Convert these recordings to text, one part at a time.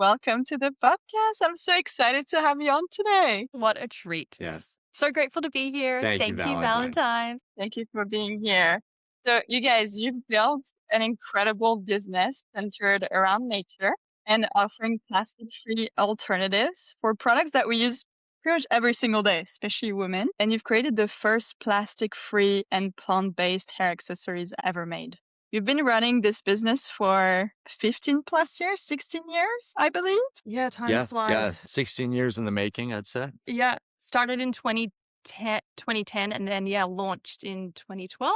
Welcome to the podcast. I'm so excited to have you on today. What a treat. Yeah. So grateful to be here. Thank you, Valentine. Thank you for being here. So, you guys, you've built an incredible business centered around nature and offering plastic-free alternatives for products that we use pretty much every single day, especially women. And you've created the first plastic-free and plant-based hair accessories ever made. You've been running this business for 15 plus years, 16 years, I believe. Yeah, time flies. 16 years in the making, I'd say. Yeah, started in 2010 and then, launched in 2012.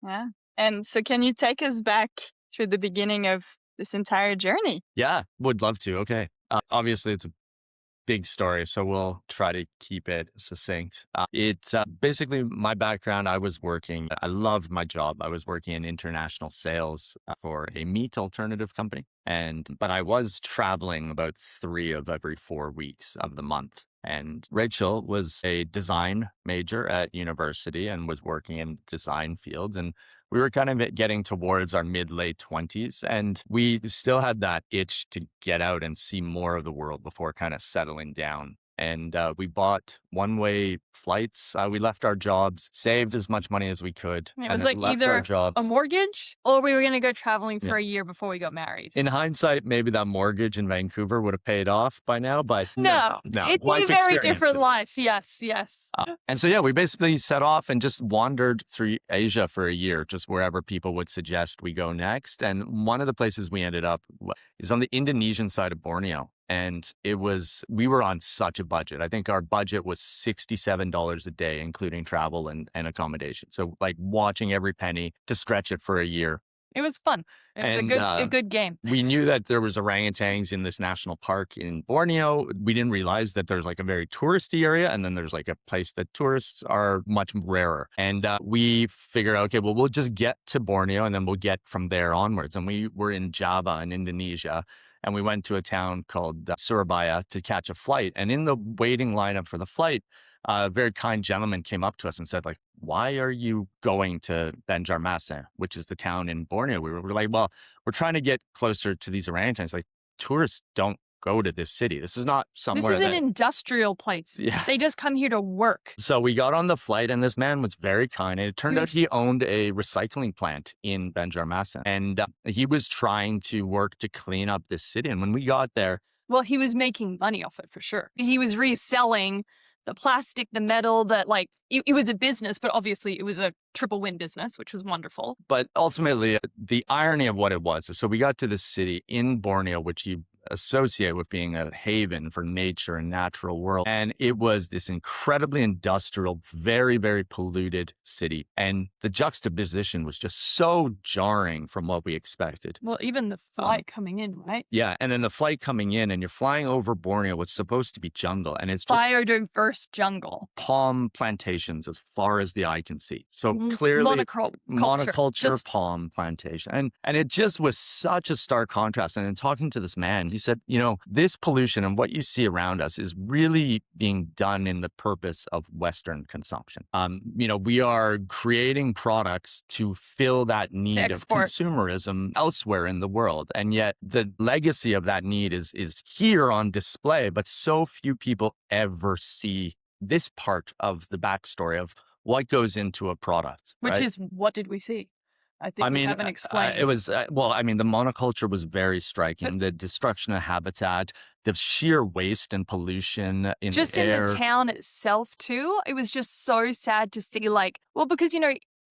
Yeah. And so can you take us back through the beginning of this entire journey? Yeah, would love to. Okay. Obviously, it's a big story, so we'll try to keep it succinct. It's basically my background. I loved my job. I was working in international sales for a meat alternative company. But I was traveling about 3 of every 4 weeks of the month. And Rachel was a design major at university and was working in design fields. And we were kind of getting towards our mid-late 20s. And we still had that itch to get out and see more of the world before kind of settling down. And we bought one-way flights. We left our jobs, saved as much money as we could. It was like either a mortgage or we were going to go traveling for a year before we got married. In hindsight, maybe that mortgage in Vancouver would have paid off by now, but no. It's a very different life. Yes. And so, we basically set off and just wandered through Asia for a year, just wherever people would suggest we go next. And one of the places we ended up is on the Indonesian side of Borneo. And we were on such a budget. I think our budget was $67 a day, including travel and accommodation. So like watching every penny to stretch it for a year. It was fun. It was a good game. We knew that there was orangutans in this national park in Borneo. We didn't realize that there's like a very touristy area. And then there's like a place that tourists are much rarer. And we figured, okay, well, we'll just get to Borneo and then we'll get from there onwards. And we were in Java in Indonesia. And we went to a town called Surabaya to catch a flight. And in the waiting lineup for the flight, a very kind gentleman came up to us and said, like, why are you going to Banjarmasin, which is the town in Borneo? We were like, well, we're trying to get closer to these orangutans. Like, tourists don't go to this city. This is not somewhere. This is an industrial place. Yeah. They just come here to work. So we got on the flight and this man was very kind. And it turned out he owned a recycling plant in Banjarmasin. And he was trying to work to clean up this city. And when we got there. Well, he was making money off it for sure. He was reselling the plastic, the metal, it was a business, but obviously it was a triple win business, which was wonderful. But ultimately, the irony of what it was, so we got to this city in Borneo, which you associate with being a haven for nature and natural world. And it was this incredibly industrial, very, very polluted city. And the juxtaposition was just so jarring from what we expected. Well, even the flight coming in, right? Yeah. And then the flight coming in and you're flying over Borneo, what's supposed to be jungle. And it's just biodiverse jungle. Palm plantations as far as the eye can see. So clearly monoculture palm plantation. And it just was such a stark contrast. And in talking to this man, he said, this pollution and what you see around us is really being done in the purpose of Western consumption. We are creating products to fill that need of consumerism elsewhere in the world. And yet the legacy of that need is here on display, but so few people ever see this part of the backstory of what goes into a product. Which is, what did we see? I think we haven't explained. It was, the monoculture was very striking. The destruction of habitat, the sheer waste and pollution in the air. Just in the town itself too. It was just so sad to see because,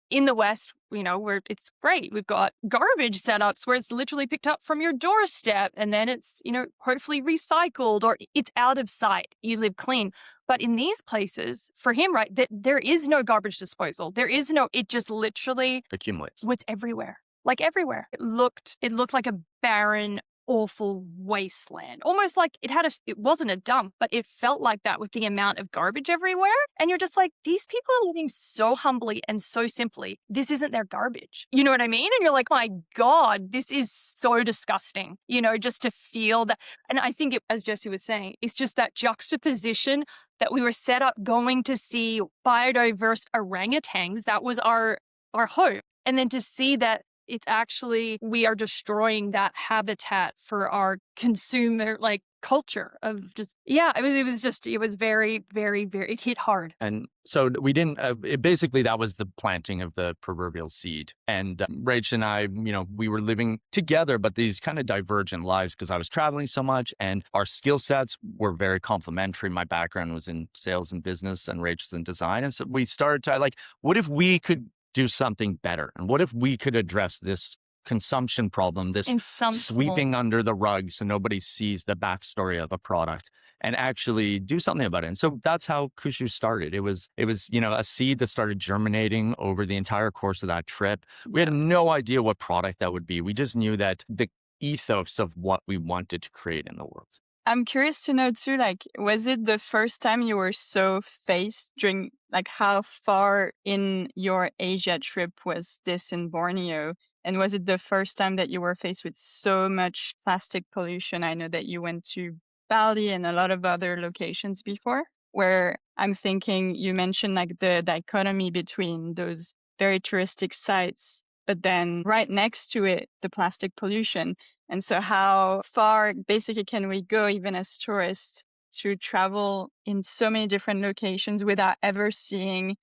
in the West, where it's great. We've got garbage setups where it's literally picked up from your doorstep and then it's, hopefully recycled or it's out of sight. You live clean. But in these places, for him, right, there is no garbage disposal. It just literally accumulates. Was everywhere. Like everywhere. It looked like a barren, awful wasteland. Almost like it wasn't a dump, but it felt like that with the amount of garbage everywhere. And you're just like, these people are living so humbly and so simply. This isn't their garbage. You know what I mean? And you're like, my God, this is so disgusting, just to feel that. And I think as Jesse was saying, it's just that juxtaposition that we were set up going to see biodiverse orangutans. That was our hope. And then to see that it's actually, we are destroying that habitat for our consumer like culture of just, yeah, it was very, very, very, it hit hard. And so we didn't, basically that was the planting of the proverbial seed. And Rach and I, we were living together, but these kind of divergent lives because I was traveling so much and our skill sets were very complementary. My background was in sales and business and Rach was in design. And so we started to what if we could do something better? And what if we could address this consumption problem, this In some sweeping small, under the rug so nobody sees the backstory of a product and actually do something about it. And so that's how KOOSHOO started. It was, a seed that started germinating over the entire course of that trip. We had no idea what product that would be. We just knew that the ethos of what we wanted to create in the world. I'm curious to know too, was it the first time you were so faced during, how far in your Asia trip was this in Borneo? And was it the first time that you were faced with so much plastic pollution? I know that you went to Bali and a lot of other locations before, where I'm thinking you mentioned the dichotomy between those very touristic sites, but then right next to it, the plastic pollution. And so how far basically can we go even as tourists to travel in so many different locations without ever seeing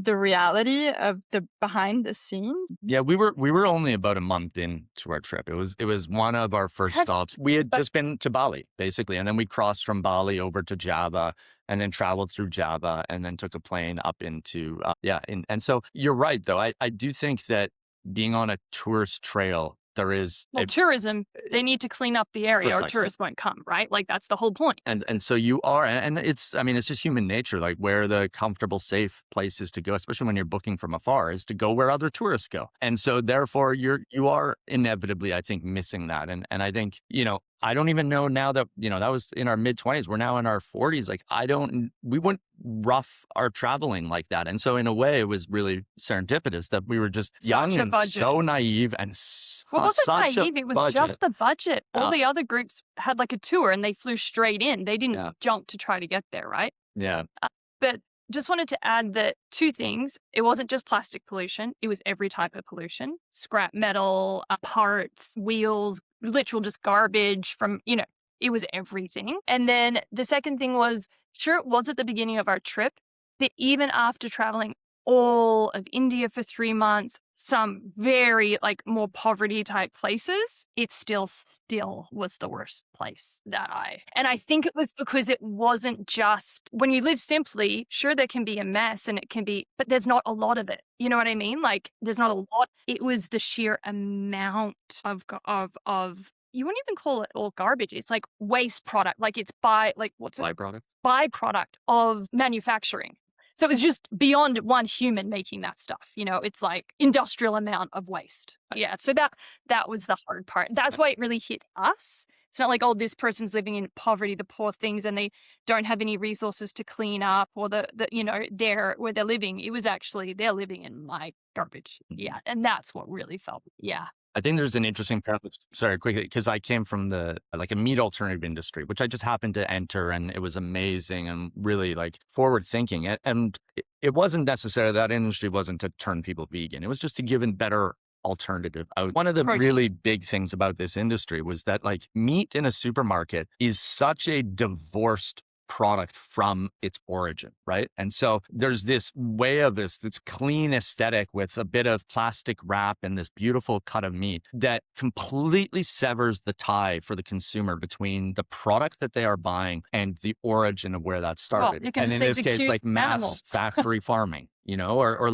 the reality of the behind the scenes? Yeah, we were only about a month into our trip. It was one of our first stops. We had just been to Bali, basically, and then we crossed from Bali over to Java and then traveled through Java and then took a plane up into, and so you're right, though. I do think that being on a tourist trail, there is tourism, they need to clean up the area Precisely. or tourists won't come, right? That's the whole point. And so you are, and it's just human nature, where the comfortable, safe places to go, especially when you're booking from afar, is to go where other tourists go. And so therefore you are inevitably, I think, missing that. And I think, I don't even know now that, that was in our mid-20s. We're now in our 40s. We wouldn't rough our traveling like that. And so in a way, it was really serendipitous that we were just young and so naive and well, it wasn't such naive. It was budget. just the budget. All the other groups had a tour and they flew straight in. They didn't jump to try to get there, right? Yeah. But just wanted to add that two things. It wasn't just plastic pollution. It was every type of pollution, scrap metal, parts, wheels, literal just garbage from, it was everything. And then the second thing was, sure, it was at the beginning of our trip, but even after traveling all of India for 3 months, some very more poverty type places, it still was the worst place and I think it was because it wasn't just, when you live simply, sure, there can be a mess and it can be, but there's not a lot of it. You know what I mean? There's not a lot. It was the sheer amount of you wouldn't even call it all garbage. It's waste product. It's byproduct of manufacturing. So it was just beyond one human making that stuff. It's industrial amount of waste. Yeah. So that was the hard part. That's why it really hit us. It's not this person's living in poverty, the poor things, and they don't have any resources to clean up or they're where they're living. It was actually, they're living in garbage. Yeah. And that's what really felt. Yeah. I think there's an interesting parallel, sorry, quickly, because I came from a meat alternative industry, which I just happened to enter, and it was amazing and really forward thinking. And it wasn't necessarily, that industry wasn't to turn people vegan. It was just to give a better alternative out. One of the really big things about this industry was that meat in a supermarket is such a divorced product from its origin, right? And so there's this way of this clean aesthetic with a bit of plastic wrap and this beautiful cut of meat that completely severs the tie for the consumer between the product that they are buying and the origin of where that started. Well, and in this case, mass factory farming, or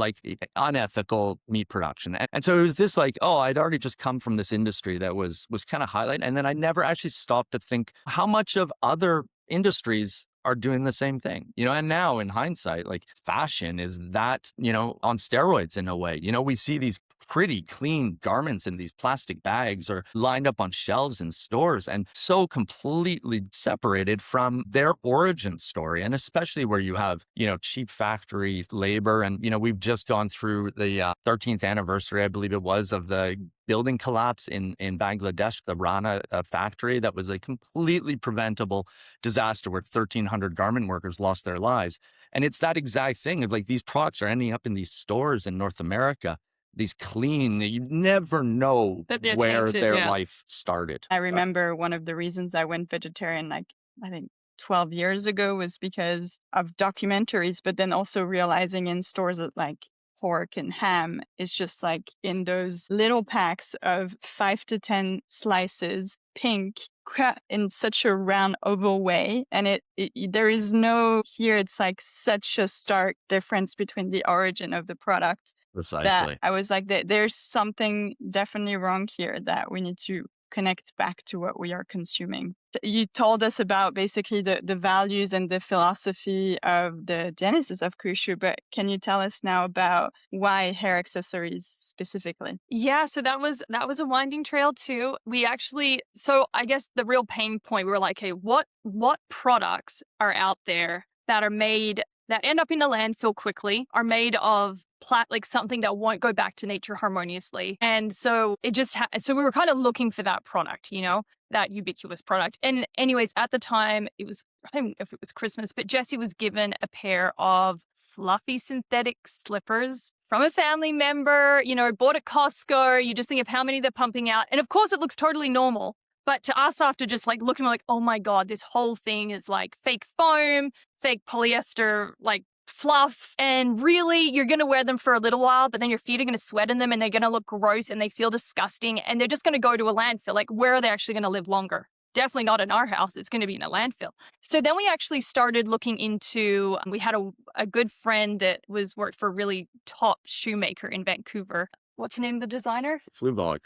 unethical meat production. And so it was this I'd already just come from this industry that was kind of highlight. And then I never actually stopped to think how much of other industries are doing the same thing, and now in hindsight, fashion is that, on steroids in a way. We see these pretty clean garments in these plastic bags or lined up on shelves in stores and so completely separated from their origin story. And especially where you have, cheap factory labor. And, we've just gone through the 13th anniversary, I believe it was, of the building collapse in Bangladesh, the Rana factory that was a completely preventable disaster where 1,300 garment workers lost their lives. And it's that exact thing of these products are ending up in these stores in North America these clean, you never know That they're where tainted, their yeah. life started. I remember one of the reasons I went vegetarian, like I think 12 years ago, was because of documentaries, but then also realizing in stores that like pork and ham is just like in those little packs of 5 to 10 slices, pink, cut in such a round oval way. And there is no here, it's like such a stark difference between the origin of the product that Precisely. I was like, there's something definitely wrong here that we need to connect back to what we are consuming. You told us about basically the values and the philosophy of the genesis of KOOSHOO, but can you tell us now about why hair accessories specifically? Yeah, so that was a winding trail too. So I guess the real pain point, we were like, hey, what products are out there that are made that end up in the landfill quickly, are made of like something that won't go back to nature harmoniously. And so so we were kind of looking for that product, that ubiquitous product. And anyways, at the time, I don't know if it was Christmas, but Jessie was given a pair of fluffy synthetic slippers from a family member, bought at Costco. You just think of how many they're pumping out. And of course, it looks totally normal. But to us, after just like looking, like, oh my God, this whole thing is like fake foam, fake polyester, like fluff. And really, you're going to wear them for a little while, but then your feet are going to sweat in them and they're going to look gross and they feel disgusting. And they're just going to go to a landfill. Like, where are they actually going to live longer? Definitely not in our house. It's going to be in a landfill. So then we actually started looking into, we had a good friend that worked for a really top shoemaker in Vancouver. What's the name of the designer? Flubog.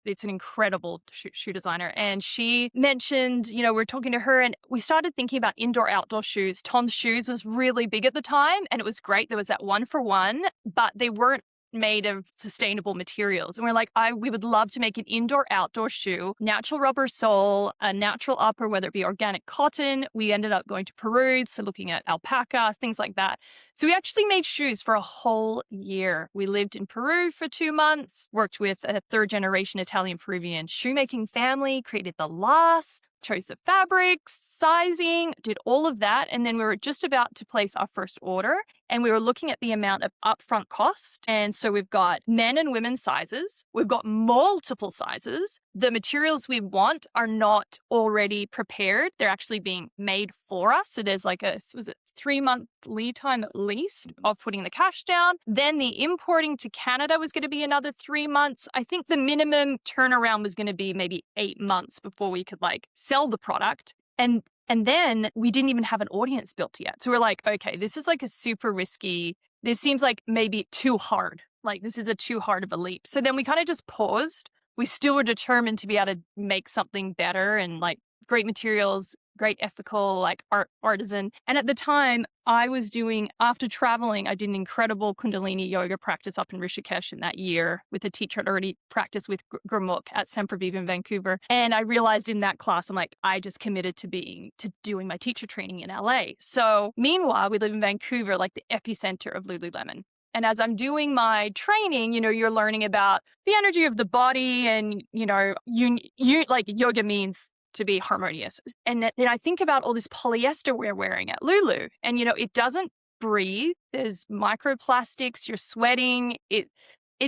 It's an incredible shoe designer. And she mentioned, we're talking to her and we started thinking about indoor outdoor shoes. Tom's Shoes was really big at the time and it was great. There was that 1-for-1, but they weren't made of sustainable materials. And we're like, we would love to make an indoor outdoor shoe, natural rubber sole, a natural upper, whether it be organic cotton. We ended up going to Peru, so looking at alpaca, things like that. So we actually made shoes for a whole year. We lived in Peru for 2 months, worked with a 3rd-generation Italian-Peruvian shoemaking family, created the last, chose the fabrics, sizing, did all of that. And then we were just about to place our first order and we were looking at the amount of upfront cost. And so we've got men and women's sizes. We've got multiple sizes. The materials we want are not already prepared. They're actually being made for us. So there's like 3-month lead time at least of putting the cash down. Then the importing to Canada was going to be another 3 months. I think the minimum turnaround was going to be maybe 8 months before we could like sell the product. And then we didn't even have an audience built yet. So we're like, okay, this is like a super risky, this seems like maybe too hard. Like this is a too hard of a leap. So then we kind of just paused. We still were determined to be able to make something better and like great materials, great ethical, like artisan. And at the time after traveling, I did an incredible Kundalini yoga practice up in Rishikesh in that year with a teacher I'd already practiced with Gurmukh at Sempervive in Vancouver. And I realized in that class, I'm like, I just committed to doing my teacher training in LA. So meanwhile, we live in Vancouver, like the epicenter of Lululemon. And as I'm doing my training, you're learning about the energy of the body and, you like yoga means to be harmonious. And then I think about all this polyester we're wearing at Lulu and, it doesn't breathe. There's microplastics, you're sweating. It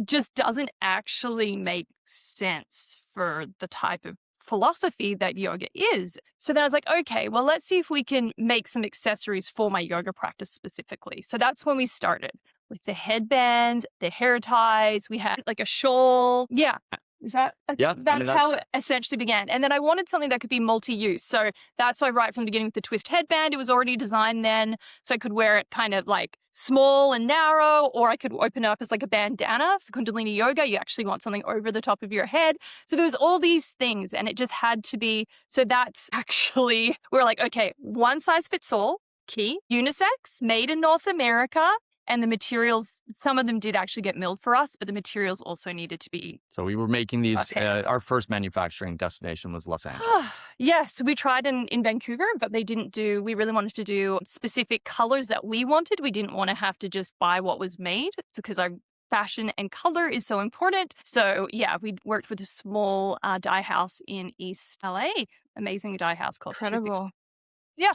just doesn't actually make sense for the type of philosophy that yoga is. So then I was like, okay, well, let's see if we can make some accessories for my yoga practice specifically. So that's when we started with the headbands, the hair ties. We had like a shawl. Yeah. That's how it essentially began. And then I wanted something that could be multi-use. So that's why right from the beginning with the twist headband, it was already designed then. So I could wear it kind of like small and narrow, or I could open it up as like a bandana for Kundalini yoga. You actually want something over the top of your head. So there was all these things and it just had to be. So that's actually, we're like, okay, one size fits all, key, unisex, made in North America. And the materials, some of them did actually get milled for us, but the materials also needed to be. So we were making these, our first manufacturing destination was Los Angeles. Yes, we tried in Vancouver, but we really wanted to do specific colors that we wanted. We didn't want to have to just buy what was made because our fashion and color is so important. So yeah, we worked with a small dye house in East LA, amazing dye house called Incredible. Pacific. Yeah.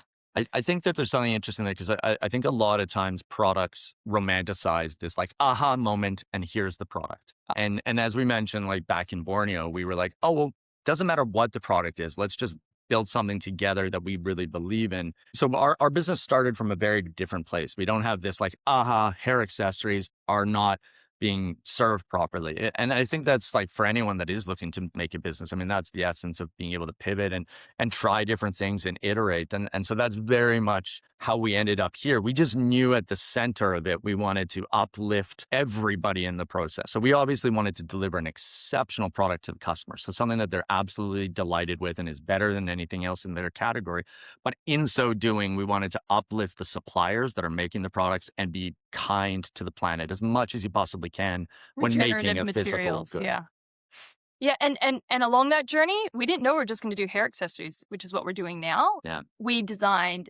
I think that there's something interesting there because I think a lot of times products romanticize this like aha moment and here's the product. And as we mentioned, like back in Borneo, we were like, oh, well, doesn't matter what the product is. Let's just build something together that we really believe in. So our business started from a very different place. We don't have this like, aha, hair accessories are not being served properly. And I think that's like for anyone that is looking to make a business, I mean, that's the essence of being able to pivot and try different things and iterate. And so that's very much how we ended up here. We just knew at the center of it, we wanted to uplift everybody in the process. So we obviously wanted to deliver an exceptional product to the customer. So something that they're absolutely delighted with and is better than anything else in their category. But in so doing, we wanted to uplift the suppliers that are making the products and be kind to the planet as much as you possibly can when making Regenerative a physical materials, good. yeah. Yeah, and along that journey, we didn't know we were just going to do hair accessories, which is what we're doing now. Yeah. We designed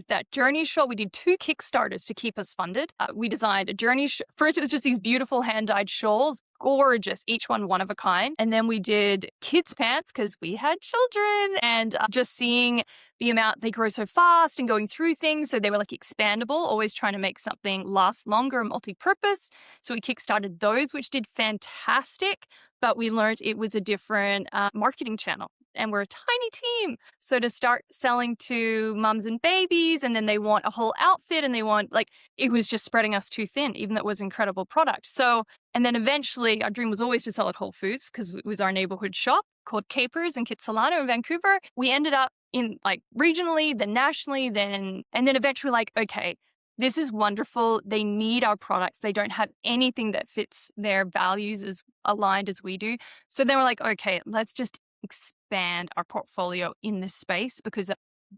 that journey shot. We did 2 Kickstarters to keep us funded. We designed a journey. First, it was just these beautiful hand dyed shawls, gorgeous, each one of a kind. And then we did kids pants because we had children, and just seeing the amount they grow so fast and going through things. So they were like expandable, always trying to make something last longer and multi-purpose. So we kickstarted those, which did fantastic. But we learned it was a different marketing channel. And we're a tiny team. So to start selling to mums and babies, and then they want a whole outfit, and they want, like, it was just spreading us too thin, even though it was an incredible product. So, and then eventually our dream was always to sell at Whole Foods because it was our neighborhood shop called Capers in Kitsilano in Vancouver. We ended up in like regionally, then nationally, and then eventually like, okay, this is wonderful. They need our products. They don't have anything that fits their values as aligned as we do. So then we're like, okay, let's just expand our portfolio in this space because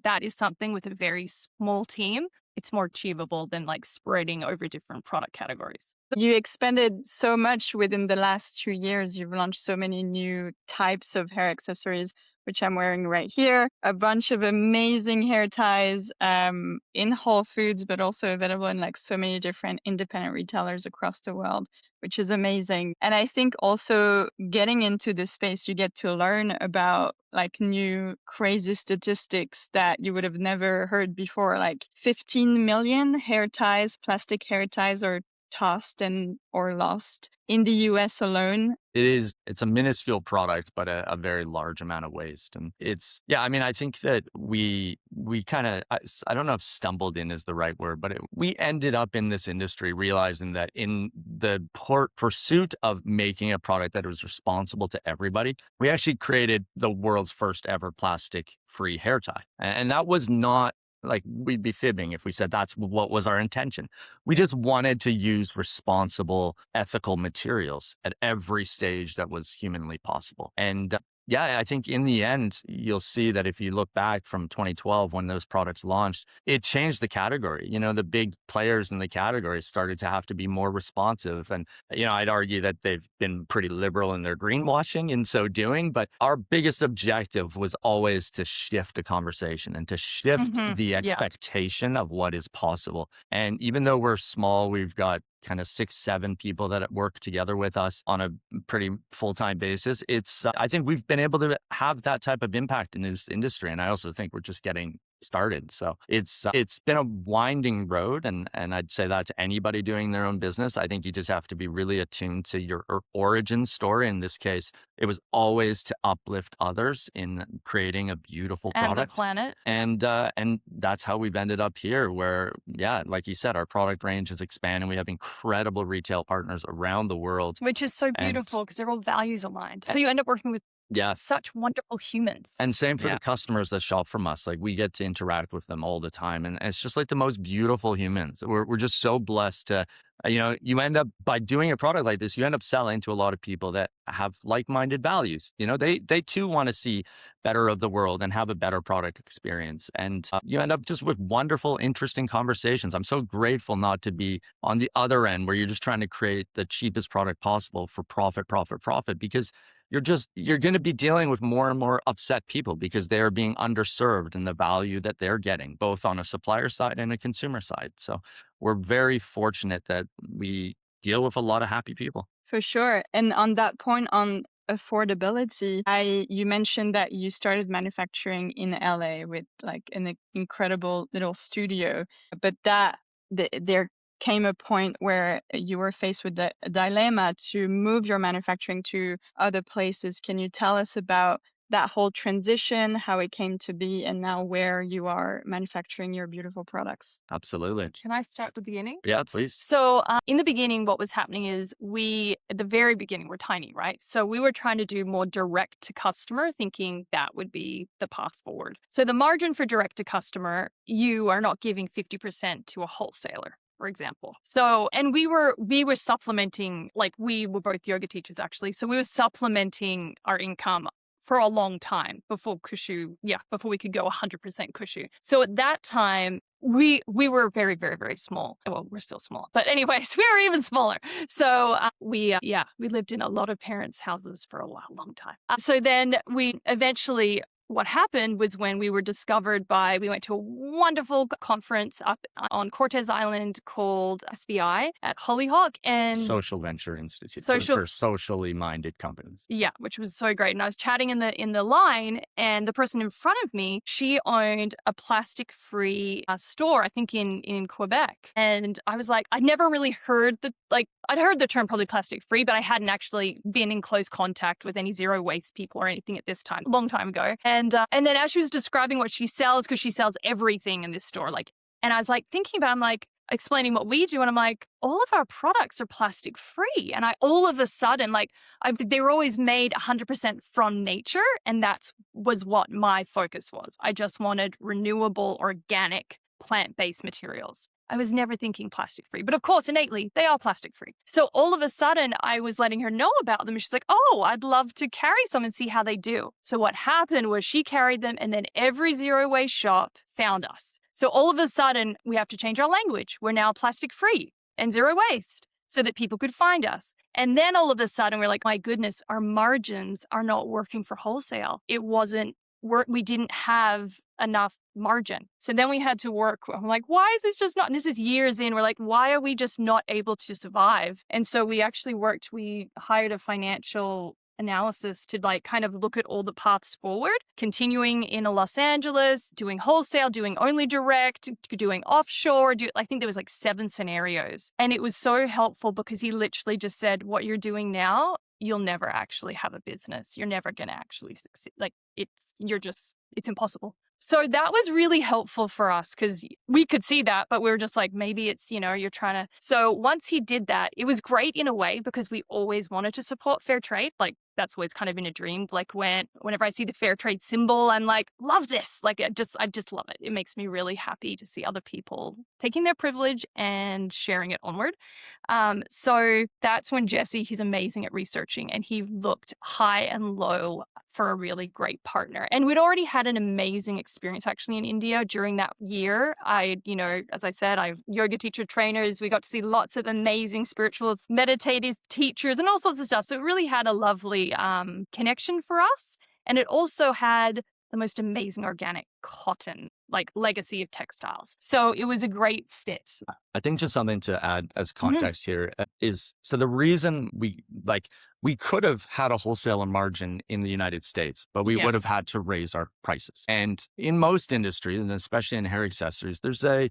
that is something with a very small team. It's more achievable than like spreading over different product categories. You expanded so much within the last 2 years. You've launched so many new types of hair accessories, which I'm wearing right here. A bunch of amazing hair ties in Whole Foods, but also available in like so many different independent retailers across the world, which is amazing. And I think also getting into this space, you get to learn about like new crazy statistics that you would have never heard before. Like 15 million hair ties, plastic hair ties are tossed and or lost in the US alone. It's a minuscule product, but a very large amount of waste. And I mean, I think that we kind of, I don't know if stumbled in is the right word, but we ended up in this industry realizing that in the pursuit of making a product that was responsible to everybody, we actually created the world's first ever plastic free hair tie. And that was not, like, we'd be fibbing if we said that's what was our intention. We just wanted to use responsible, ethical materials at every stage that was humanly possible. And yeah, I think in the end, you'll see that if you look back from 2012 when those products launched, it changed the category. You know, the big players in the category started to have to be more responsive. And, you know, I'd argue that they've been pretty liberal in their greenwashing in so doing. But our biggest objective was always to shift the conversation and to shift the expectation of what is possible. And even though we're small, we've got kind of 6, 7 people that work together with us on a pretty full-time basis. I think we've been able to have that type of impact in this industry. And I also think we're just getting started. So it's been a winding road. And I'd say that to anybody doing their own business. I think you just have to be really attuned to your origin story. In this case, it was always to uplift others in creating a beautiful product. And the planet. And that's how we've ended up here where, yeah, like you said, our product range is expanding. We have incredible retail partners around the world. Which is so beautiful because they're all values aligned. So you end up working with such wonderful humans. And same for the customers that shop from us. Like, we get to interact with them all the time. And it's just like the most beautiful humans. We're just so blessed to, you know, you end up by doing a product like this, you end up selling to a lot of people that have like-minded values. You know, they too want to see better of the world and have a better product experience. And you end up just with wonderful, interesting conversations. I'm so grateful not to be on the other end where you're just trying to create the cheapest product possible for profit, because you're going to be dealing with more and more upset people because they are being underserved in the value that they're getting, both on a supplier side and a consumer side. So we're very fortunate that we deal with a lot of happy people. For sure. And on that point, on affordability, you mentioned that you started manufacturing in LA with like an incredible little studio, but there came a point where you were faced with the dilemma to move your manufacturing to other places. Can you tell us about that whole transition, how it came to be, and now where you are manufacturing your beautiful products? Absolutely. Can I start at the beginning? Yeah, please. So in the beginning, what was happening is at the very beginning, we're tiny, right? So we were trying to do more direct to customer, thinking that would be the path forward. So the margin for direct to customer, you are not giving 50% to a wholesaler, for example. So, and we were supplementing, like we were both yoga teachers actually. So we were supplementing our income for a long time before KOOSHOO, before we could go 100% KOOSHOO. So at that time, we were very, very, very small. Well, we're still small, but anyways, we were even smaller. So we lived in a lot of parents' houses for a long time. So then we eventually, what happened was when we were discovered we went to a wonderful conference up on Cortez Island called SVI at Hollyhock and Social Venture Institute. For socially minded companies. Yeah, which was so great. And I was chatting in the line, and the person in front of me, she owned a plastic-free store, I think in Quebec. And I was like, I'd never really heard I'd heard the term probably plastic-free, but I hadn't actually been in close contact with any zero waste people or anything at this time, a long time ago. And then as she was describing what she sells, because she sells everything in this store, and I was like thinking about, I'm like explaining what we do, and I'm like, all of our products are plastic free. And all of a sudden, they were always made 100% from nature, and was what my focus was. I just wanted renewable, organic, plant-based materials. I was never thinking plastic free, but of course, innately, they are plastic free. So all of a sudden, I was letting her know about them. And she's like, oh, I'd love to carry some and see how they do. So what happened was she carried them, and then every zero waste shop found us. So all of a sudden, we have to change our language. We're now plastic free and zero waste so that people could find us. And then all of a sudden, we're like, my goodness, our margins are not working for wholesale. It wasn't work. We didn't have enough margin. So then we had to work. I'm like, why is this just not, and this is years in, we're like, why are we just not able to survive? And so we actually we hired a financial analysis to kind of look at all the paths forward, continuing in Los Angeles, doing wholesale, doing only direct, doing offshore. I think there was 7 scenarios. And it was so helpful because he literally just said, what you're doing now, you'll never actually have a business. You're never going to actually succeed. It's impossible. So that was really helpful for us because we could see that, but we were just like, maybe it's, you're trying to. So once he did that, it was great in a way because we always wanted to support fair trade. That's always kind of been a dream. Whenever I see the fair trade symbol, I'm like, love this. I just love it. It makes me really happy to see other people taking their privilege and sharing it onward. So that's when Jesse, he's amazing at researching, and he looked high and low for a really great partner. And we'd already had an amazing experience actually in India during that year. As I said, I yoga teacher trainers. We got to see lots of amazing spiritual meditative teachers and all sorts of stuff. So it really had a lovely connection for us. And it also had the most amazing organic cotton, legacy of textiles. So it was a great fit. I think just something to add as context here is, so the reason we could have had a wholesaler margin in the United States, but we would have had to raise our prices. And in most industries, and especially in hair accessories, there's a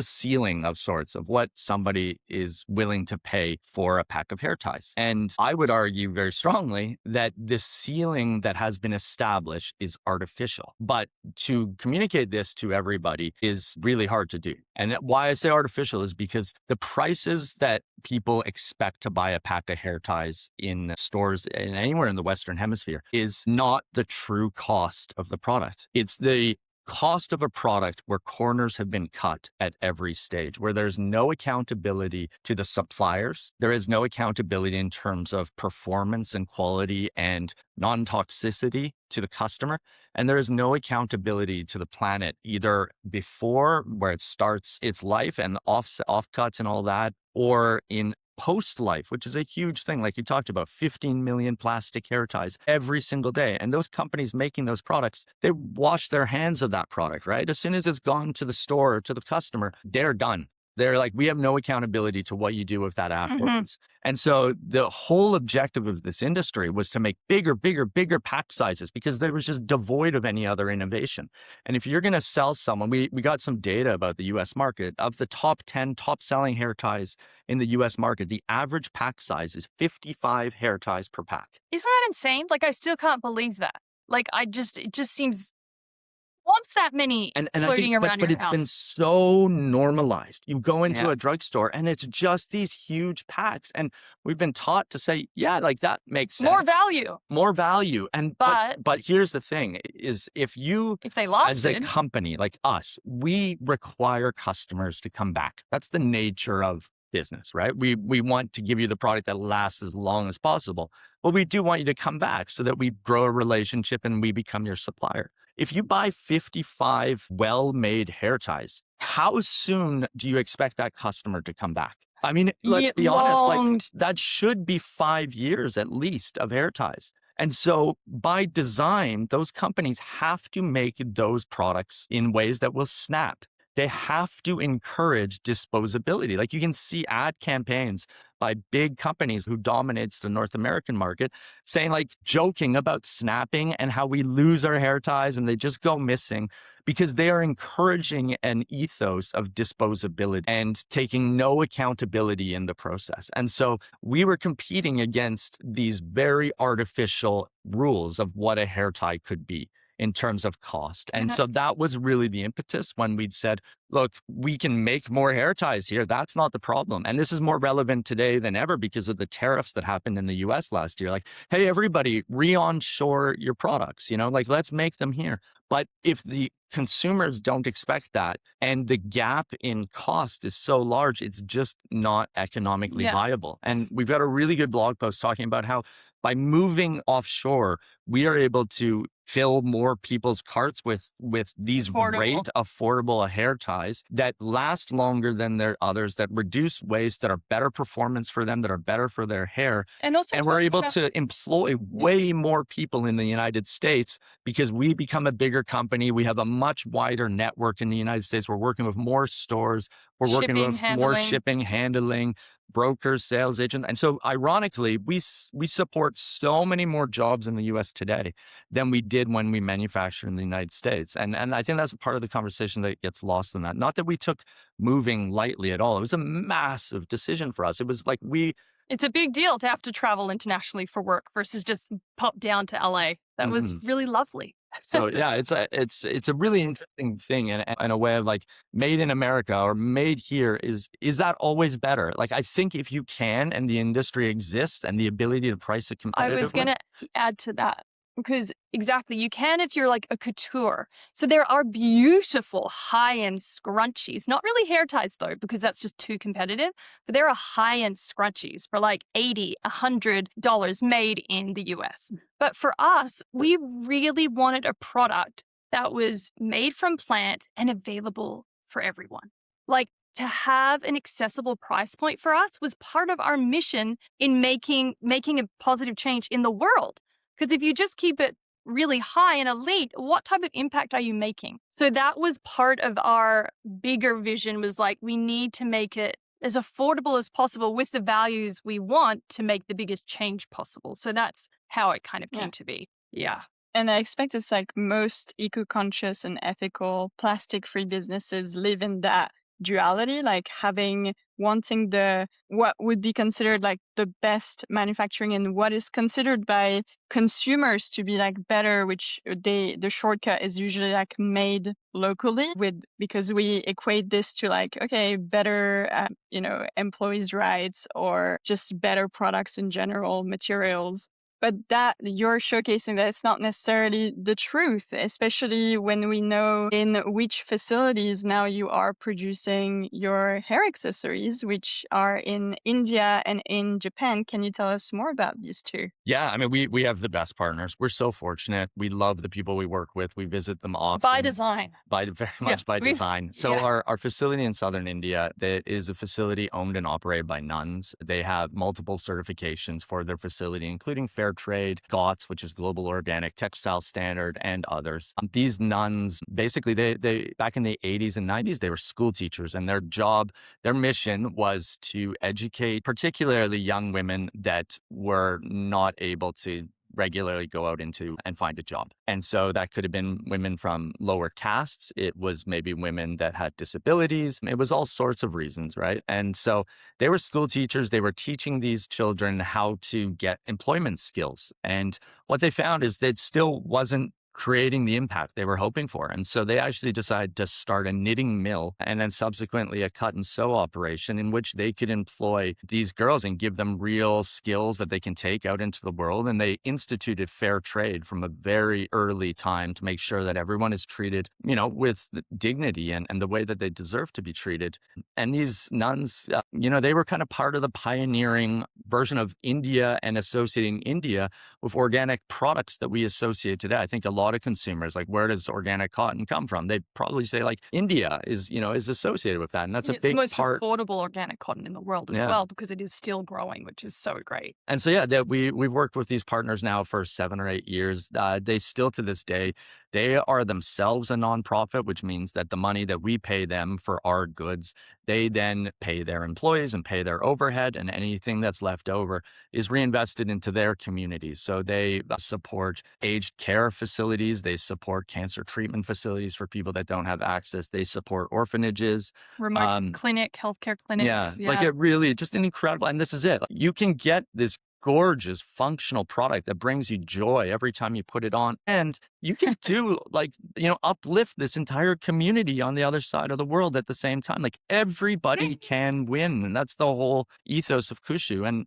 ceiling of sorts of what somebody is willing to pay for a pack of hair ties. And I would argue very strongly that this ceiling that has been established is artificial. But to communicate this to everybody is really hard to do. And why I say artificial is because the prices that people expect to buy a pack of hair ties in stores and anywhere in the Western Hemisphere is not the true cost of the product. It's the cost of a product where corners have been cut at every stage, where there's no accountability to the suppliers. There is no accountability in terms of performance and quality and non-toxicity to the customer. And there is no accountability to the planet, either before where it starts its life and offcuts and all that, or in post-life, which is a huge thing. Like you talked about, 15 million plastic hair ties every single day. And those companies making those products, they wash their hands of that product, right? As soon as it's gone to the store or to the customer, they're done. They're like, we have no accountability to what you do with that Mhm. afterwards. And so the whole objective of this industry was to make bigger, bigger, bigger pack sizes because they was just devoid of any other innovation. And if you're going to sell someone, we got some data about the US market. Of the top 10 top selling hair ties in the US market, the average pack size is 55 hair ties per pack. Isn't that insane? Like, I still can't believe that. Like, it just seems, what's that many And I floating think, around but your it's been house? so normalized. You go into Yeah. a drugstore and it's just these huge packs. And we've been taught to say, yeah, like that makes sense. More value. And But but here's the thing is if you if they as a lasted, company like us, we require customers to come back. That's the nature of business, right? We want to give you the product that lasts as long as possible. But we do want you to come back so that we grow a relationship and we become your supplier. If you buy 55 well-made hair ties, how soon do you expect that customer to come back? I mean, let's be honest, like that should be 5 years at least of hair ties. And so by design, those companies have to make those products in ways that will snap. They have to encourage disposability. Like you can see ad campaigns by big companies who dominates the North American market saying like joking about snapping and how we lose our hair ties and they just go missing because they are encouraging an ethos of disposability and taking no accountability in the process. And so we were competing against these very artificial rules of what a hair tie could be in terms of cost. And so that was really the impetus when we'd said, look, we can make more hair ties here. That's not the problem. And this is more relevant today than ever because of the tariffs that happened in the US last year. Like, hey, everybody, re-onshore your products, like let's make them here. But if the consumers don't expect that and the gap in cost is so large, it's just not economically viable. And we've got a really good blog post talking about how by moving offshore, we are able to fill more people's carts with these great, affordable hair ties that last longer than their others, that reduce waste, that are better performance for them, that are better for their hair. And also, and we're able to employ way more people in the United States because we become a bigger company. We have a much wider network in the United States. We're working with more stores. We're working with more shipping, handling, brokers, sales agents. And so ironically, we support so many more jobs in the US today than we did when we manufactured in the United States. And I think that's a part of the conversation that gets lost in that. Not that we took moving lightly at all. It was a massive decision for us. It was like it's a big deal to have to travel internationally for work versus just pop down to LA. That was really lovely. So yeah, it's a really interesting thing in a way of like made in America or made here is that always better? Like I think if you can and the industry exists and the ability to price it competitively. I was going to add to that because exactly you can if you're like a couture. So there are beautiful high-end scrunchies, not really hair ties though, because that's just too competitive, but there are high-end scrunchies for like $80, $100 made in the US. But for us, we really wanted a product that was made from plant and available for everyone. Like to have an accessible price point for us was part of our mission in making a positive change in the world. Because if you just keep it really high and elite, what type of impact are you making? So that was part of our bigger vision was like, we need to make it as affordable as possible with the values we want to make the biggest change possible. So that's how it kind of came to be. Yeah. And I expect it's like most eco-conscious and ethical plastic-free businesses live in that duality, like wanting what would be considered like the best manufacturing and what is considered by consumers to be like better, which the shortcut is usually like made locally because we equate this to like, okay, better, employees' rights or just better products in general, materials. But that you're showcasing that it's not necessarily the truth, especially when we know in which facilities now you are producing your hair accessories, which are in India and in Japan. Can you tell us more about these two? Yeah, I mean, we have the best partners. We're so fortunate. We love the people we work with. We visit them often. By design. Very much by design. So our facility in Southern India, that is a facility owned and operated by nuns. They have multiple certifications for their facility, including fair fair trade, GOTS, which is Global Organic Textile Standard, and others. These nuns, basically, they back in the 80s and 90s, they were school teachers, and their mission was to educate particularly young women that were not able to regularly go out into and find a job. And so that could have been women from lower castes. It was maybe women that had disabilities. It was all sorts of reasons, right? And so they were school teachers. They were teaching these children how to get employment skills. And what they found is that it still wasn't creating the impact they were hoping for. And so they actually decided to start a knitting mill and then subsequently a cut and sew operation in which they could employ these girls and give them real skills that they can take out into the world. And they instituted fair trade from a very early time to make sure that everyone is treated, with dignity and the way that they deserve to be treated. And these nuns, they were kind of part of the pioneering version of India and associating India with organic products that we associate today. I think a lot of consumers, like, where does organic cotton come from? They probably say, like, India is associated with that. And that's a big part. It's the most affordable organic cotton in the world as well, because it is still growing, which is so great. And so, we've worked with these partners now for 7 or 8 years. They still, to this day, they are themselves a nonprofit, which means that the money that we pay them for our goods, they then pay their employees and pay their overhead, and anything that's left over is reinvested into their communities. So they support aged care facilities. They support cancer treatment facilities for people that don't have access. They support orphanages. Remote healthcare clinics. Like, it really just an incredible, and this is it. You can get this gorgeous functional product that brings you joy every time you put it on. And you can do uplift this entire community on the other side of the world at the same time. Like, everybody can win. And that's the whole ethos of KOOSHOO.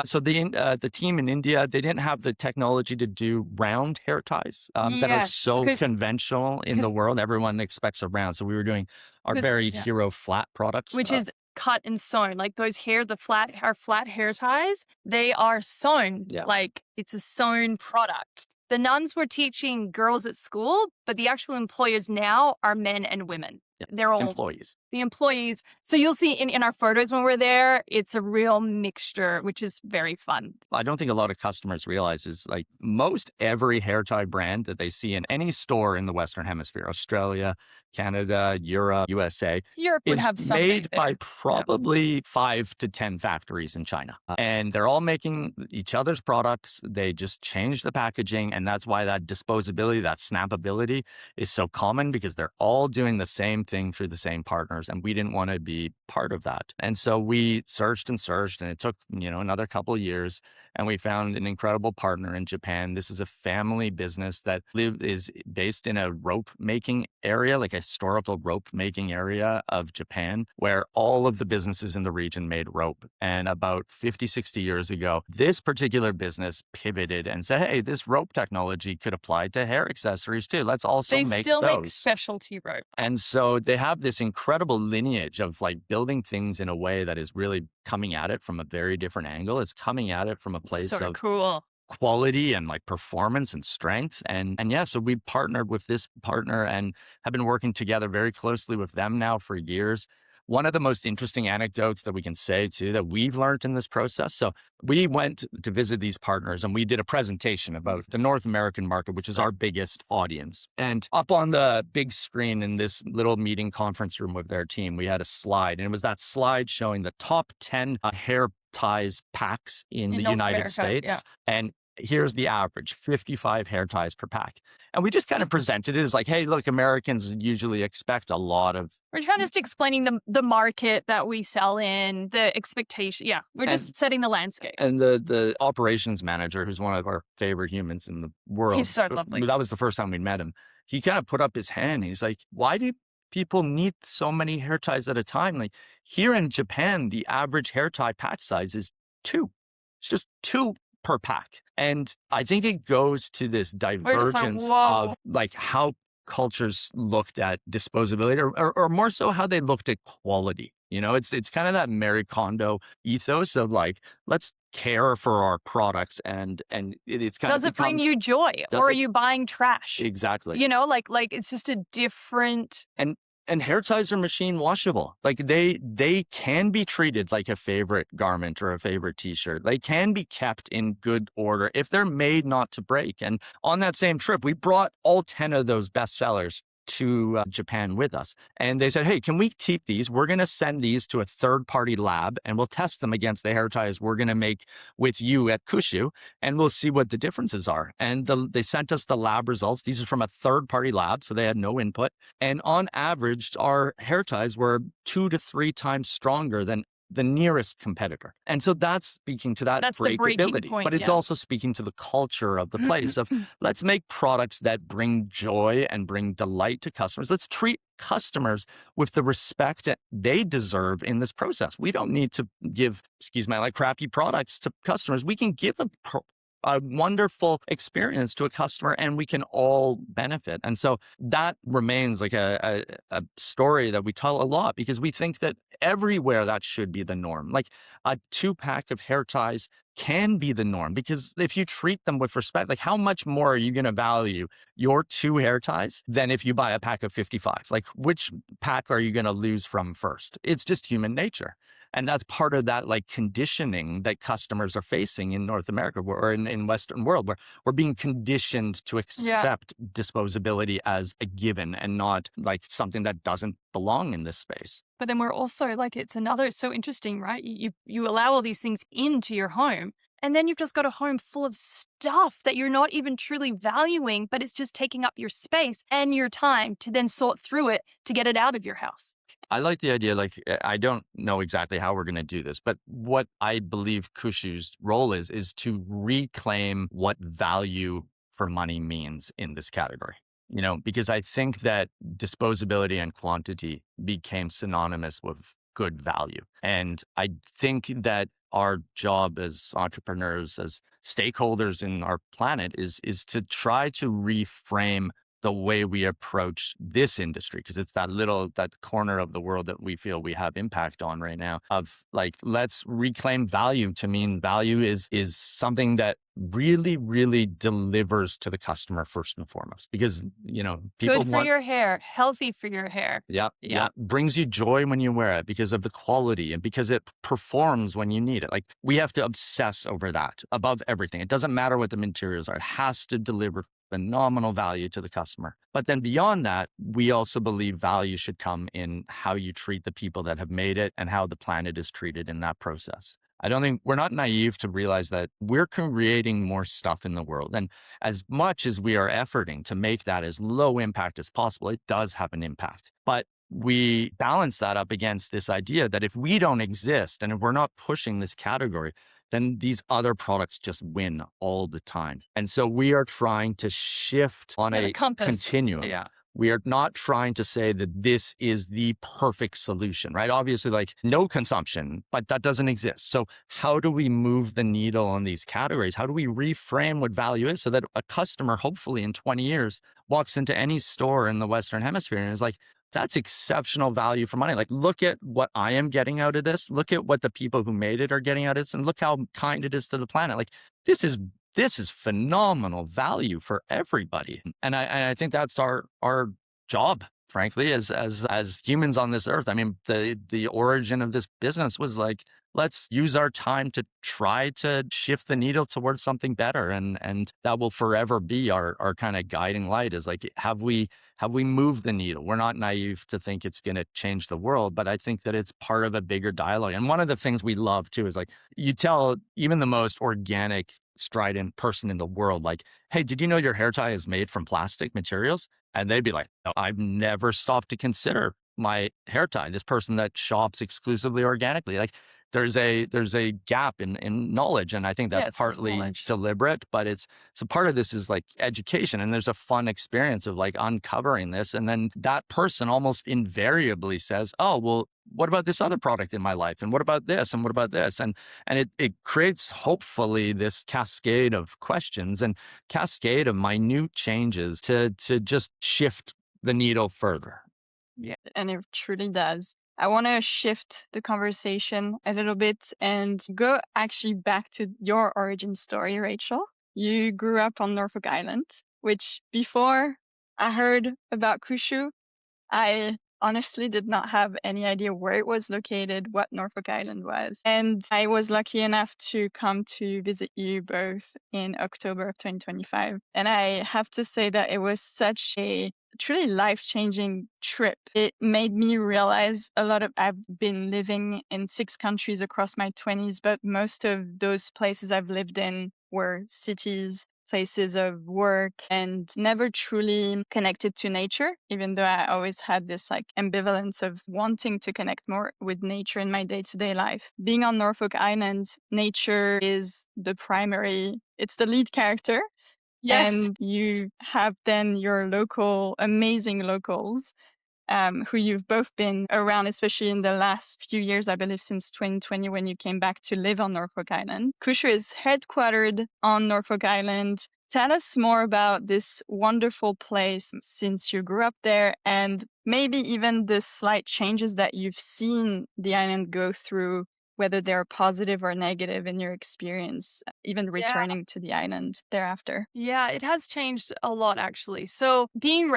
So the team in India, they didn't have the technology to do round hair ties that are so conventional in the world. Everyone expects a round. So we were doing our very hero flat products. Which is cut and sewn, like those our flat hair ties, they are sewn. Like, it's a sewn product. The nuns were teaching girls at school, but the actual employers now are men and women. They're all employees. The employees. So you'll see in our photos when we're there, it's a real mixture, which is very fun. I don't think a lot of customers realize is, like, most every hair tie brand that they see in any store in the Western Hemisphere, Australia, Canada, Europe, USA, Europe would have something made by probably 5 to 10 factories in China. And they're all making each other's products. They just change the packaging. And that's why that disposability, that snappability is so common, because they're all doing the same thing through the same partners. And we didn't want to be part of that. And so we searched, and it took, another couple of years, and we found an incredible partner in Japan. This is a family business that is based in a rope making area, like a historical rope making area of Japan, where all of the businesses in the region made rope. And about 50, 60 years ago, this particular business pivoted and said, hey, this rope technology could apply to hair accessories too. Let's also make those. They still make specialty rope. And so they have this incredible lineage of, like, building things in a way that is really coming at it from a very different angle. It's coming at it from a place of cool quality and, like, performance and strength. So we partnered with this partner and have been working together very closely with them now for years. One of the most interesting anecdotes that we can say too, that we've learned in this process. So we went to visit these partners and we did a presentation about the North American market, which is our biggest audience. And up on the big screen in this little meeting conference room with their team, we had a slide, and it was that slide showing the top 10 hair ties packs in the United States. And here's the average, 55 hair ties per pack. And we just kind of presented it as like, hey, look, Americans usually expect a lot of. We're kind of just explaining the market that we sell in, the expectation. Yeah, we're just setting the landscape. And the operations manager, who's one of our favorite humans in the world. He's so lovely. That was the first time we met him. He kind of put up his hand. He's like, why do people need so many hair ties at a time? Like, here in Japan, the average hair tie pack size is 2. It's just 2 per pack. And I think it goes to this divergence of, like, how cultures looked at disposability, or more so how they looked at quality. You know, it's kind of that Marie Kondo ethos of, like, let's care for our products, and it's kind of does it bring you joy, or are you buying trash? Exactly. You know, like it's just a different. And And hair ties are machine washable. Like they can be treated like a favorite garment or a favorite t-shirt. They can be kept in good order if they're made not to break. And on that same trip, we brought all 10 of those bestsellers to Japan with us. And they said, hey, can we keep these? We're going to send these to a third-party lab and we'll test them against the hair ties we're going to make with you at KOOSHOO, and we'll see what the differences are. And they sent us the lab results. These are from a third-party lab, so they had no input. And on average, our hair ties were 2 to 3 times stronger than the nearest competitor. And so that's speaking to that That's the breaking breakability, point, but it's yeah. also speaking to the culture of the place of let's make products that bring joy and bring delight to customers. Let's treat customers with the respect that they deserve in this process. We don't need to give, excuse my like crappy products to customers. We can give a wonderful experience to a customer and we can all benefit. And so that remains like a story that we tell a lot because we think that everywhere that should be the norm. Like a 2-pack of hair ties can be the norm because if you treat them with respect, like how much more are you going to value your 2 hair ties than if you buy a pack of 55? Like which pack are you going to lose from first? It's just human nature. And that's part of that like conditioning that customers are facing in North America or in Western world, where we're being conditioned to accept disposability as a given and not like something that doesn't belong in this space. But then we're also like, it's so interesting, right? You allow all these things into your home, and then you've just got a home full of stuff that you're not even truly valuing, but it's just taking up your space and your time to then sort through it to get it out of your house. I like the idea, like, I don't know exactly how we're going to do this, but what I believe KOOSHOO's role is to reclaim what value for money means in this category. You know, because I think that disposability and quantity became synonymous with good value. And I think that our job as entrepreneurs, as stakeholders in our planet is to try to reframe the way we approach this industry, because it's that corner of the world that we feel we have impact on right now, of like, let's reclaim value to mean value is something that really, really delivers to the customer first and foremost, because, you know, people Good for your hair, healthy for your hair. Yeah. Brings you joy when you wear it because of the quality and because it performs when you need it. Like we have to obsess over that above everything. It doesn't matter what the materials are. It has to deliver phenomenal value to the customer. But then beyond that, we also believe value should come in how you treat the people that have made it and how the planet is treated in that process. I don't think we're not naive to realize that we're creating more stuff in the world. And as much as we are efforting to make that as low impact as possible, it does have an impact. But we balance that up against this idea that if we don't exist and if we're not pushing this category, then these other products just win all the time. And so we are trying to shift on a continuum. Yeah. We are not trying to say that this is the perfect solution, right? Obviously, like no consumption, but that doesn't exist. So how do we move the needle on these categories? How do we reframe what value is so that a customer, hopefully in 20 years, walks into any store in the Western Hemisphere and is like, that's exceptional value for money. Like, look at what I am getting out of this. Look at what the people who made it are getting out of this, and look how kind it is to the planet. Like, this is phenomenal value for everybody. And I think that's our job, frankly, as humans on this earth. I mean, the origin of this business was like, let's use our time to try to shift the needle towards something better. And that will forever be our kind of guiding light, is like, have we moved the needle? We're not naive to think it's going to change the world, but I think that it's part of a bigger dialogue. And one of the things we love too is like, you tell even the most organic, strident person in the world, like, hey, did you know your hair tie is made from plastic materials? And they'd be like, no, I've never stopped to consider my hair tie. This person that shops exclusively organically, like, there's a gap in knowledge. And I think that's partly deliberate, but so part of this is like education, and there's a fun experience of like uncovering this. And then that person almost invariably says, oh, well, what about this other product in my life? And what about this? And what about this? And it creates hopefully this cascade of questions and cascade of minute changes to just shift the needle further. Yeah, and it truly does. I want to shift the conversation a little bit and go actually back to your origin story, Rachel. You grew up on Norfolk Island, which before I heard about KOOSHOO, I honestly did not have any idea where it was located, what Norfolk Island was. And I was lucky enough to come to visit you both in October of 2025. And I have to say that it was such a truly life-changing trip. It made me realize I've been living in 6 countries across my 20s, but most of those places I've lived in were cities, places of work, and never truly connected to nature, even though I always had this like ambivalence of wanting to connect more with nature in my day-to-day life. Being on Norfolk Island, nature is it's the lead character. Yes. And you have then your amazing locals, who you've both been around, especially in the last few years, I believe since 2020 when you came back to live on Norfolk Island. KOOSHOO is headquartered on Norfolk Island. Tell us more about this wonderful place since you grew up there, and maybe even the slight changes that you've seen the island go through, whether they're positive or negative in your experience, even returning to the island thereafter. Yeah, it has changed a lot actually. So being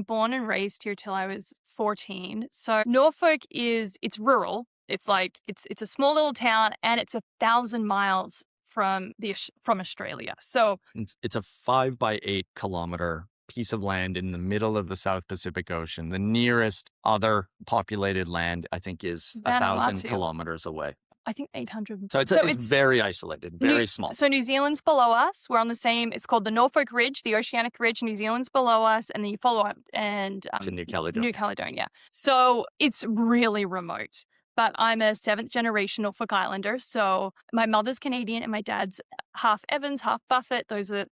born and raised here till I was 14. So Norfolk it's rural. It's like, it's a small little town and it's 1,000 miles from Australia. So It's a 5 by 8 kilometer piece of land in the middle of the South Pacific Ocean. The nearest other populated land, I think, is 1,000 Vanuatu. kilometers away. I think 800. So it's very isolated, very small. So New Zealand's below us. We're on the same, it's called the Norfolk Ridge, the Oceanic Ridge. New Zealand's below us, and then you follow up and To New Caledonia. New Caledonia. So it's really remote. But I'm a 7th generation Norfolk Islander. So my mother's Canadian and my dad's half Evans, half Buffett. Those are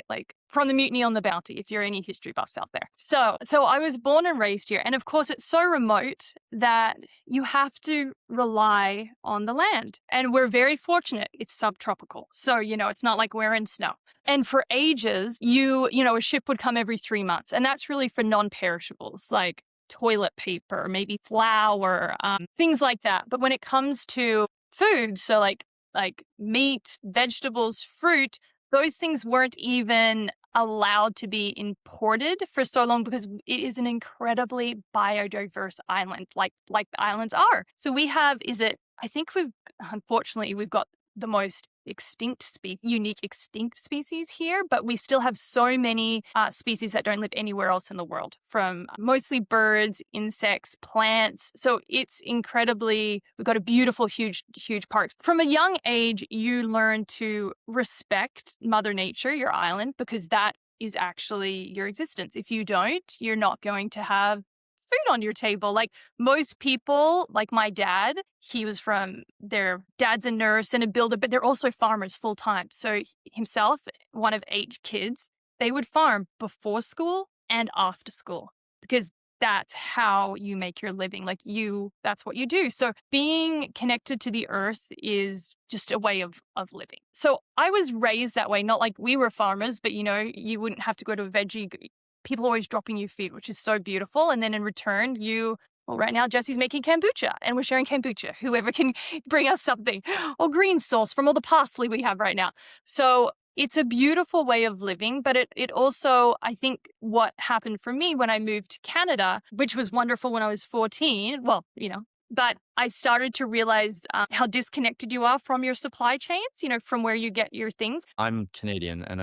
like from the Mutiny on the Bounty, if you're any history buffs out there. So I was born and raised here. And of course, it's so remote that you have to rely on the land. And we're very fortunate. It's subtropical. So, it's not like we're in snow. And for ages, a ship would come every 3 months. And that's really for non-perishables, like toilet paper, maybe flour, things like that. But when it comes to food, so like meat, vegetables, fruit, those things weren't even allowed to be imported for so long because it is an incredibly biodiverse island, like the islands are. So unfortunately, we've got the most unique extinct species here, but we still have so many species that don't live anywhere else in the world, from mostly birds, insects, plants. So it's we've got a beautiful, huge, huge parks. From a young age, you learn to respect Mother Nature, your island, because that is actually your existence. If you don't, you're not going to have food on your table. Like most people, like my dad, their dad's a nurse and a builder, but they're also farmers full time. So himself, one of 8 kids, they would farm before school and after school because that's how you make your living. That's what you do. So being connected to the earth is just a way of living. So I was raised that way, not like we were farmers, but you wouldn't have to go to a veggie. People always dropping you food, which is so beautiful. And then in return, right now, Jesse's making kombucha and we're sharing kombucha. Whoever can bring us something, or green sauce from all the parsley we have right now. So it's a beautiful way of living, but it also, I think what happened for me when I moved to Canada, which was wonderful when I was 14, but I started to realize how disconnected you are from your supply chains, from where you get your things. I'm Canadian and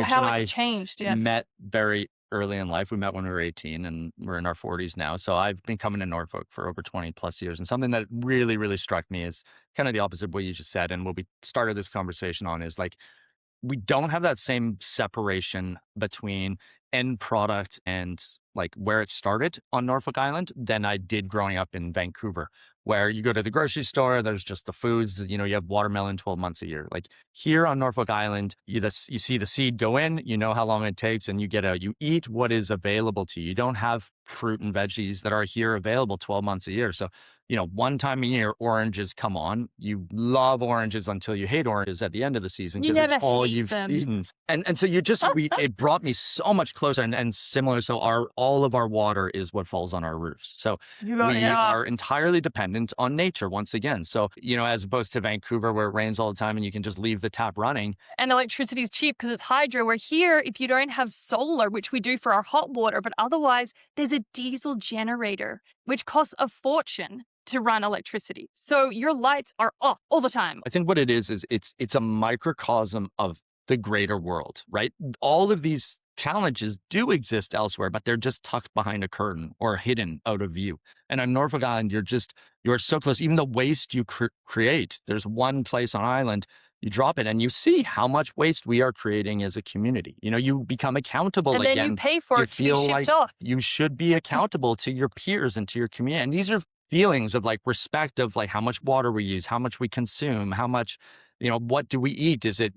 how it's changed. Yes. Met very early in life. We met when we were 18 and we're in our 40s now. So I've been coming to Norfolk for over 20 plus years. And something that really, really struck me is kind of the opposite of what you just said. And what we started this conversation on is like, we don't have that same separation between end product and like where it started on Norfolk Island than I did growing up in Vancouver, where you go to the grocery store, there's just the foods, you have watermelon 12 months a year. Like here on Norfolk Island, you see the seed go in, you know how long it takes, and you eat what is available to you. You don't have fruit and veggies that are here available 12 months a year. So, one time a year, oranges come on. You love oranges until you hate oranges at the end of the season because it's all you've eaten. And so it brought me so much closer and similar. So all of our water is what falls on our roofs. So we are entirely dependent dependent on nature once again. So, as opposed to Vancouver where it rains all the time and you can just leave the tap running. And electricity is cheap because it's hydro. Where here, if you don't have solar, which we do for our hot water, but otherwise there's a diesel generator, which costs a fortune to run electricity. So your lights are off all the time. I think what it is it's a microcosm of the greater world, right? All of these challenges do exist elsewhere, but they're just tucked behind a curtain or hidden out of view. And on Norfolk Island, you're so close. Even the waste you create, there's one place on island, you drop it and you see how much waste we are creating as a community. You become accountable And again. then you pay for it to be feel shipped like off. you should be accountable to your peers and to your community. And these are feelings of like respect of like how much water we use, how much we consume, how much, what do we eat? Is it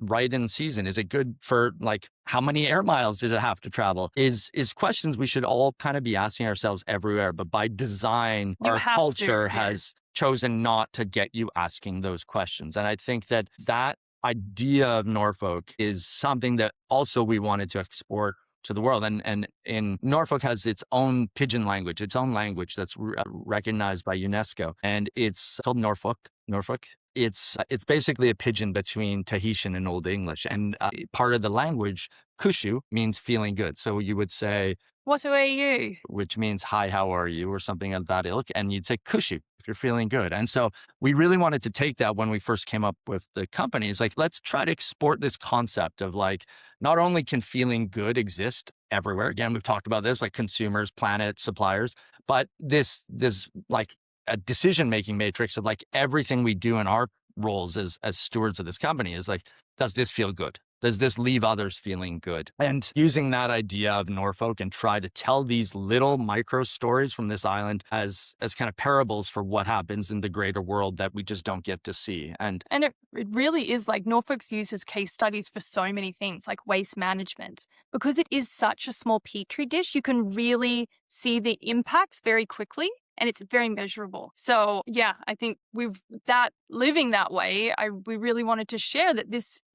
right in season? Is it good for like how many air miles does it have to travel? Is questions we should all kind of be asking ourselves everywhere. But by design, You our have to, culture yeah. has chosen not to get you asking those questions. And I think that idea of Norfolk is something that also we wanted to export to the world. And in Norfolk has its own pidgin language, its own language that's recognized by UNESCO. And it's called Norfolk. It's basically a pidgin between Tahitian and Old English. And part of the language, KOOSHOO, means feeling good. So you would say, what are you? Which means, hi, how are you? Or something of that ilk. And you'd say KOOSHOO if you're feeling good. And so we really wanted to take that when we first came up with the company. It's like, let's try to export this concept of like, not only can feeling good exist everywhere. Again, we've talked about this, like consumers, planet, suppliers, but this like a decision-making matrix of like everything we do in our roles as stewards of this company is like, does this feel good? Does this leave others feeling good? And using that idea of Norfolk and try to tell these little micro stories from this island as kind of parables for what happens in the greater world that we just don't get to see. And it really is like Norfolk's used as case studies for so many things like waste management. Because it is such a small petri dish, you can really see the impacts very quickly. And it's very measurable. So yeah, I think living that way, we really wanted to share that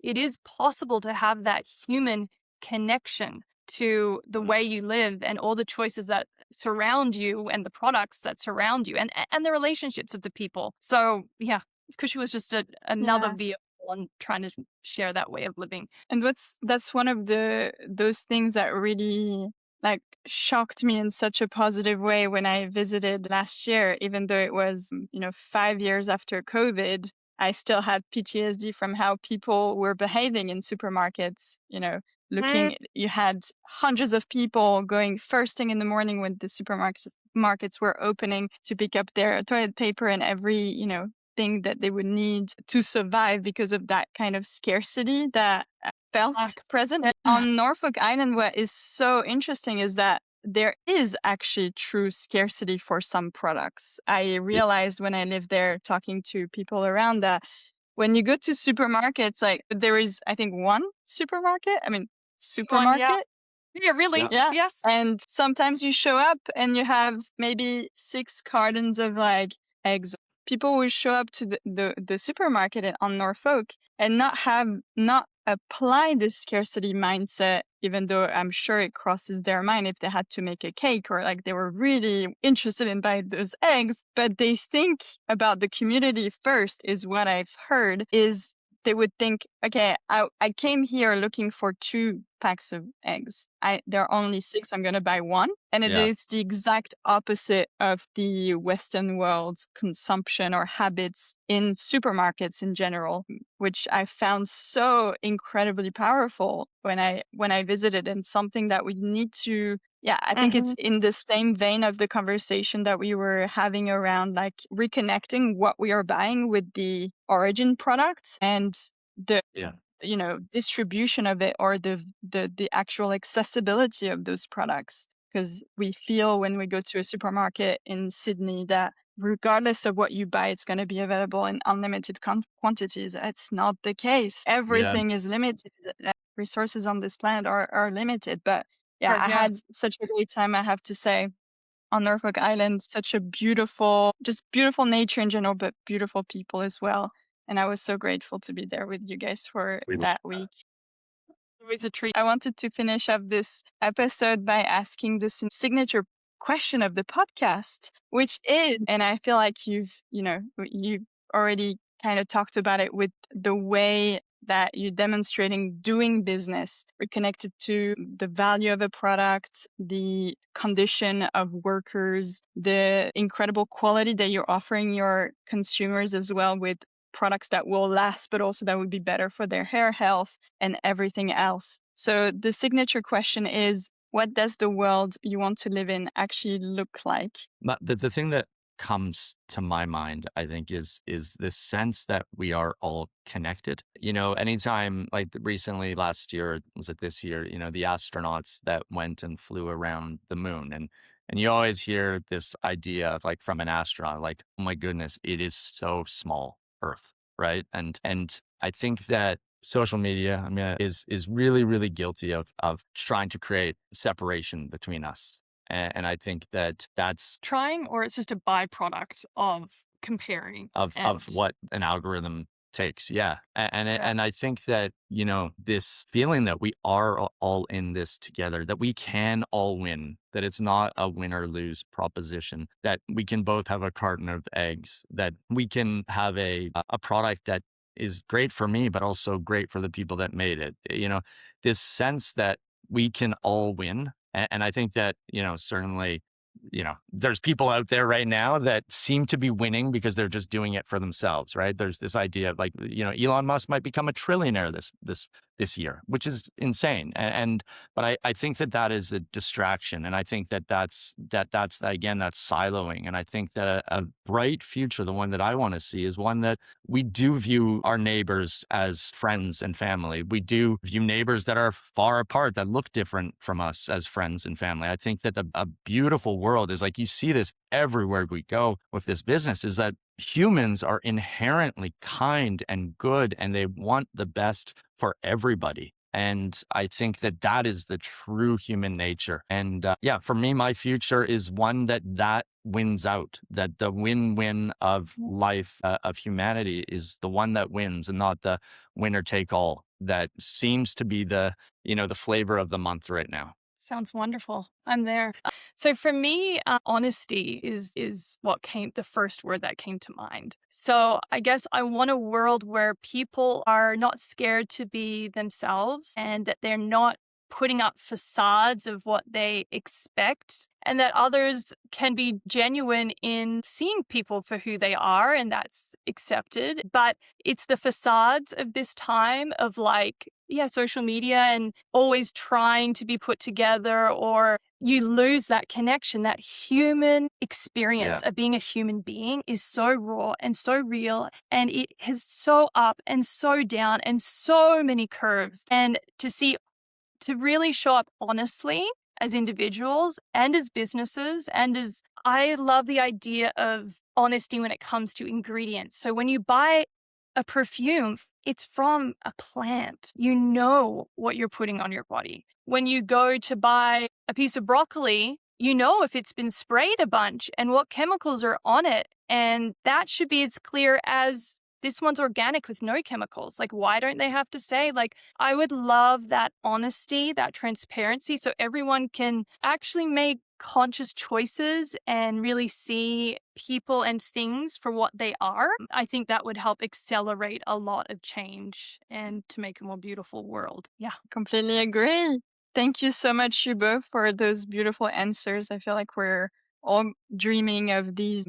it is possible to have that human connection to the way you live and all the choices that surround you and the products that surround you and the relationships of the people. So yeah, KOOSHOO was just another vehicle on trying to share that way of living. And that's one of those things that really like shocked me in such a positive way when I visited last year, even though it was, 5 years after COVID, I still had PTSD from how people were behaving in supermarkets, you had hundreds of people going first thing in the morning when the supermarkets were opening to pick up their toilet paper and every, thing that they would need to survive because of that kind of scarcity that felt present. On Norfolk Island, what is so interesting is that there is actually true scarcity for some products. I realized when I lived there talking to people around that when you go to supermarkets, like there is, I think, one supermarket. Yeah, really. Yeah. Yes. And sometimes you show up and you have maybe 6 cartons of like eggs. People will show up to the supermarket on Norfolk and not apply this scarcity mindset, even though I'm sure it crosses their mind if they had to make a cake or like they were really interested in buying those eggs, but they think about the community first is what I've heard is they would think, okay, I came here looking for 2 packs of eggs. There are only 6. I'm going to buy 1. And it is the exact opposite of the Western world's consumption or habits in supermarkets in general, which I found so incredibly powerful when I visited, and something that we need to. Yeah, I think it's in the same vein of the conversation that we were having around like reconnecting what we are buying with the origin product and the distribution of it or the actual accessibility of those products. Because we feel when we go to a supermarket in Sydney that regardless of what you buy, it's going to be available in unlimited quantities. It's not the case. Everything is limited. Resources on this planet are limited. But I had such a great time, I have to say, on Norfolk Island. Such a beautiful nature in general, but beautiful people as well. And I was so grateful to be there with you guys for that week. Always a treat. I wanted to finish up this episode by asking the signature question of the podcast, which is, and I feel like you already kind of talked about it with the way that you're demonstrating doing business connected to the value of a product, the condition of workers, the incredible quality that you're offering your consumers as well with products that will last, but also that would be better for their hair health and everything else. So the signature question is, what does the world you want to live in actually look like? But the thing that comes to my mind, I think, is this sense that we are all connected. Anytime, like recently last year, was it this year, the astronauts that went and flew around the moon. And you always hear this idea of, like, from an astronaut, like, oh my goodness, it is so small, Earth, right? And I think that social media, I mean, is really, really guilty of trying to create separation between us. And I think that that's Trying, or it's just a byproduct of comparing of what an algorithm takes. Yeah. And I think that, this feeling that we are all in this together, that we can all win, that it's not a win or lose proposition, that we can both have a carton of eggs, that we can have a product that is great for me, but also great for the people that made it. This sense that we can all win. And I think that, certainly, there's people out there right now that seem to be winning because they're just doing it for themselves, right? There's this idea of, like, Elon Musk might become a trillionaire this year, which is insane. But I think that is a distraction. And I think that's again, that's siloing. And I think that a bright future, the one that I want to see, is one that we do view our neighbors as friends and family. We do view neighbors that are far apart, that look different from us, as friends and family. I think that a beautiful world is, like, you see this everywhere we go with this business, is that humans are inherently kind and good, and they want the best for everybody. And I think that is the true human nature. And for me, my future is one that wins out, that the win-win of life, of humanity, is the one that wins, and not the winner take all that seems to be the flavor of the month right now. Sounds wonderful. I'm there. So for me, honesty is the first word that came to mind. So I guess I want a world where people are not scared to be themselves, and that they're not putting up facades of what they expect, and that others can be genuine in seeing people for who they are, and that's accepted. But it's the facades of this time of, like, social media and always trying to be put together, or you lose that connection. That human experience of being a human being is so raw and so real, and it is so up and so down and so many curves. And to really show up honestly as individuals and as businesses, I love the idea of honesty when it comes to ingredients. So when you buy a perfume, it's from a plant. You know what you're putting on your body. When you go to buy a piece of broccoli, you know if it's been sprayed a bunch and what chemicals are on it. And that should be as clear as this one's organic with no chemicals. Like, why don't they have to say? Like, I would love that honesty, that transparency, so everyone can actually make conscious choices and really see people and things for what they are. I think that would help accelerate a lot of change and to make a more beautiful world. Yeah. Completely agree. Thank you so much, you both, for those beautiful answers. I feel like we're all dreaming of these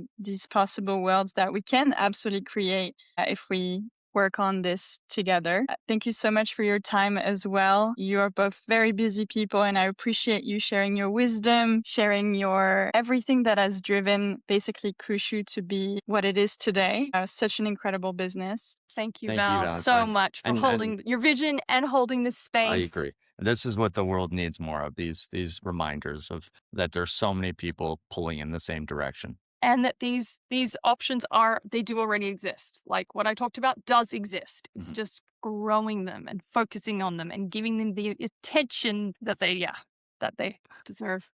possible worlds that we can absolutely create if we work on this together. Thank you so much for your time as well. You are both very busy people, and I appreciate you sharing your wisdom, sharing your everything that has driven basically KOOSHOO to be what it is today. Such an incredible business. Thank you, Thank you, Val, Val. so much for And holding your vision and holding this space. I agree. This is what the world needs more of, these reminders of that there's so many people pulling in the same direction. And that these options they do already exist. Like what I talked about does exist. It's just growing them and focusing on them and giving them the attention that they deserve.